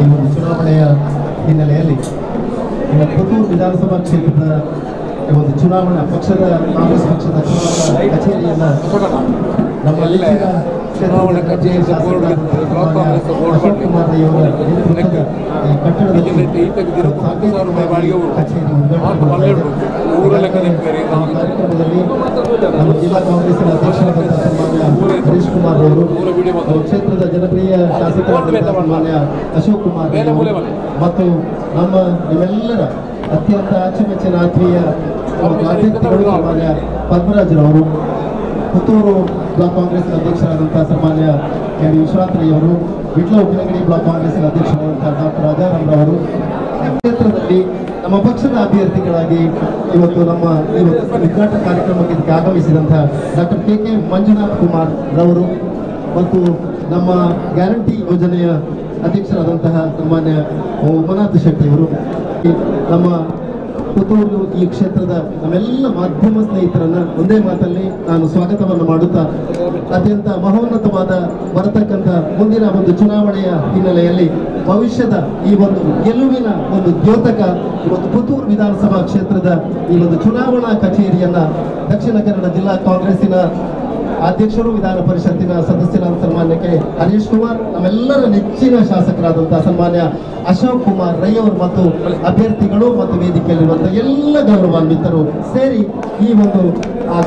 ಈ ಒಂದು ಚುನಾವಣೆಯ ಹಿನ್ನೆಲೆಯಲ್ಲಿ ಪುತ್ತೂರು ವಿಧಾನಸಭಾ ಕ್ಷೇತ್ರದ ಈ ಒಂದು ಚುನಾವಣಾ ಪಕ್ಷದ ಕಾಂಗ್ರೆಸ್ ಪಕ್ಷದ ಚುನಾವಣಾ ಕಚೇರಿಯನ್ನು ನಮ್ಮ ಚುನಾವಣಾ ಕಚೇರಿ ಅಶೋಕ್ ಕುಮಾರ್ ಅವರ ನೇತೃತ್ವದ ಕಟ್ಟಡದಲ್ಲಿ ಕಾರ್ಯಕ್ರಮದಲ್ಲಿ ನಮ್ಮ ಜಿಲ್ಲಾ ಕಾಂಗ್ರೆಸ್ಸಿನ ಅಧ್ಯಕ್ಷರಾದಂತಹ ಸನ್ಮಾನ್ಯ ಹರೀಶ್ ಕುಮಾರ್ ಅವರು, ಕ್ಷೇತ್ರದ ಜನಪ್ರಿಯ ಶಾಸಕರಾದ ಸನ್ಮಾನ್ಯ ಅಶೋಕ್ ಕುಮಾರ್ ಮತ್ತು ನಿಮ್ಮೆಲ್ಲರ ಅತ್ಯಂತ ಅಚ್ಚುಮೆಚ್ಚಿನ ಆತ್ಮೀಯ ಅಭ್ಯರ್ಥಿಗಳು ಸನ್ಮಾನ್ಯ ಪದ್ಮರಾಜರವರು, ಪುತ್ತೂರು ಬ್ಲಾಕ್ ಕಾಂಗ್ರೆಸ್ ಅಧ್ಯಕ್ಷರಾದಂತಹ ಸನ್ಮಾನ್ಯ ಕೆ ಡಿ ವಿಶ್ವನಾಥರವರು, ವಿಟ್ಲ ಉಪ್ಪಿನಗಡಿ ಬ್ಲಾಕ್ ಕಾಂಗ್ರೆಸ್ನ ಅಧ್ಯಕ್ಷರಾದಂತಹ ಡಾಕ್ಟರ್ ರಾಜಾರಾಮ್ರವರು, ಕ್ಷೇತ್ರದಲ್ಲಿ ನಮ್ಮ ಪಕ್ಷದ ಅಭ್ಯರ್ಥಿಗಳಾಗಿ ಇವತ್ತು ಉದ್ಘಾಟನಾ ಕಾರ್ಯಕ್ರಮಕ್ಕೆ ಇದಕ್ಕೆ ಆಗಮಿಸಿದಂತಹ ಡಾಕ್ಟರ್ ಕೆ ಮಂಜುನಾಥ್ ಕುಮಾರ್ ರವರು ಮತ್ತು ನಮ್ಮ ಗ್ಯಾರಂಟಿ ಯೋಜನೆಯ ಅಧ್ಯಕ್ಷರಾದಂತಹ ಸನ್ಮಾನ್ಯ ಉಮನಾಥ್ ಶೆಟ್ಟಿಯವರು, ನಮ್ಮ ಪುತ್ತೂರು ಈ ಕ್ಷೇತ್ರದ ನಮ್ಮೆಲ್ಲ ಮಾಧ್ಯಮ ಸ್ನೇಹಿತರನ್ನ ಒಂದೇ ಮಾತಲ್ಲಿ ನಾನು ಸ್ವಾಗತವನ್ನು ಮಾಡುತ್ತಾ, ಅತ್ಯಂತ ಮಹೋನ್ನತವಾದ ಬರತಕ್ಕಂಥ ಮುಂದಿನ ಒಂದು ಚುನಾವಣೆಯ ಹಿನ್ನೆಲೆಯಲ್ಲಿ ಭವಿಷ್ಯದ ಈ ಒಂದು ಗೆಲುವಿನ ಒಂದು ದ್ಯೋತಕ ಇವತ್ತು ಪುತ್ತೂರು ವಿಧಾನಸಭಾ ಕ್ಷೇತ್ರದ ಈ ಒಂದು ಚುನಾವಣಾ ಕಚೇರಿಯನ್ನ ದಕ್ಷಿಣ ಕನ್ನಡ ಜಿಲ್ಲಾ ಕಾಂಗ್ರೆಸ್ಸಿನ ಅಧ್ಯಕ್ಷರು, ವಿಧಾನ ಪರಿಷತ್ತಿನ ಸದಸ್ಯರಾದ ಸನ್ಮಾನ್ಯ ಕೆ ಹರೀಶ್ ಕುಮಾರ್, ನಮ್ಮೆಲ್ಲರ ನೆಚ್ಚಿನ ಶಾಸಕರಾದಂತಹ ಸನ್ಮಾನ್ಯ ಅಶೋಕ್ ಕುಮಾರ್ ರೈ ಅವರು ಮತ್ತು ಅಭ್ಯರ್ಥಿಗಳು ಮತ್ತು ವೇದಿಕೆಯಲ್ಲಿರುವಂತಹ ಎಲ್ಲ ಗೌರವಾನ್ವಿತರು ಸೇರಿ ಈ ಒಂದು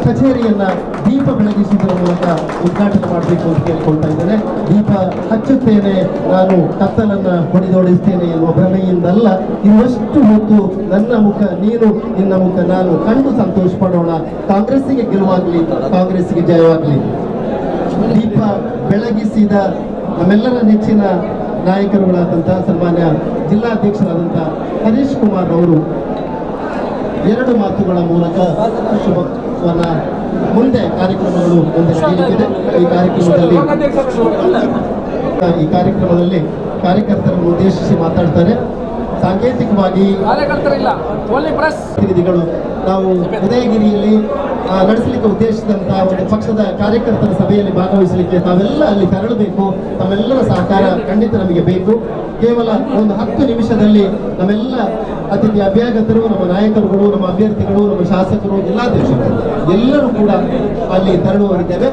ಕಚೇರಿಯನ್ನ ದೀಪ ಬೆಳಗಿಸುವುದರ ಮೂಲಕ ಉದ್ಘಾಟನೆ ಮಾಡಬೇಕು ಅಂತ ಕೇಳ್ಕೊಳ್ತಾ ಇದ್ದೇನೆ. ದೀಪ ಹಚ್ಚುತ್ತೇನೆ ನಾನು, ಕತ್ತಲನ್ನ ಹೊಡೆದೋಡಿಸ್ತೇನೆ ಎನ್ನುವ ಭ್ರಮೆಯಿಂದಲ್ಲ, ಇನ್ನಷ್ಟು ಹೊತ್ತು ನನ್ನ ಮುಖ ನೀನು, ನಿನ್ನ ಮುಖ ನಾನು ಕಂಡು ಸಂತೋಷ ಪಡೋಣ. ಕಾಂಗ್ರೆಸ್ಸಿಗೆ ಗೆಲುವಾಗಲಿ, ಕಾಂಗ್ರೆಸ್ಸಿಗೆ ಜಯವಾಗಲಿ. ದೀಪ ಬೆಳಗಿಸಿದ ನಮ್ಮೆಲ್ಲರ ನೆಚ್ಚಿನ ನಾಯಕರುಗಳಾದಂತಹ ಸನ್ಮಾನ್ಯ ಜಿಲ್ಲಾಧ್ಯಕ್ಷರಾದಂತಹ ಹರೀಶ್ ಕುಮಾರ್ ಅವರು ಎರಡು ಮಾತುಗಳ ಮೂಲಕ ಶುಭವನ್ನ ಮುಂದೆ ಕಾರ್ಯಕ್ರಮಗಳು ಮುಂದೆ ನಡೆಯುತ್ತಿದೆ. ಈ ಕಾರ್ಯಕ್ರಮದಲ್ಲಿ ಕಾರ್ಯಕರ್ತರನ್ನು ಉದ್ದೇಶಿಸಿ ಮಾತಾಡ್ತಾರೆ. ಸಾಂಕೇತಿಕವಾಗಿ ಪ್ರತಿನಿಧಿಗಳು ನಾವು ಉದಯಗಿರಿಯಲ್ಲಿ ನಡೆಸಲಿಕ್ಕೆ ಉದ್ದೇಶಿಸಿದಂತಹ ಒಂದು ಪಕ್ಷದ ಕಾರ್ಯಕರ್ತರ ಸಭೆಯಲ್ಲಿ ಭಾಗವಹಿಸಲಿಕ್ಕೆ ತಾವೆಲ್ಲ ಅಲ್ಲಿ ತೆರಳಬೇಕು. ತಮ್ಮೆಲ್ಲರ ಸಹಕಾರ ಖಂಡಿತ ನಮಗೆ ಬೇಕು. ಕೇವಲ ಒಂದು 10 ನಿಮಿಷದಲ್ಲಿ ನಮ್ಮೆಲ್ಲ ಅತಿಥಿ ಅಭ್ಯಾಗತರು, ನಮ್ಮ ನಾಯಕರುಗಳು, ನಮ್ಮ ಅಭ್ಯರ್ಥಿಗಳು, ನಮ್ಮ ಶಾಸಕರು, ಜಿಲ್ಲಾಧ್ಯಕ್ಷರು ಎಲ್ಲರೂ ಕೂಡ ಅಲ್ಲಿ ತೆರಳುವರಿದ್ದೇವೆ.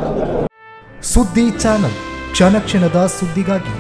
ಸುದ್ದಿ ಚಾನಲ್, ಕ್ಷಣ ಕ್ಷಣದ ಸುದ್ದಿಗಾಗಿ.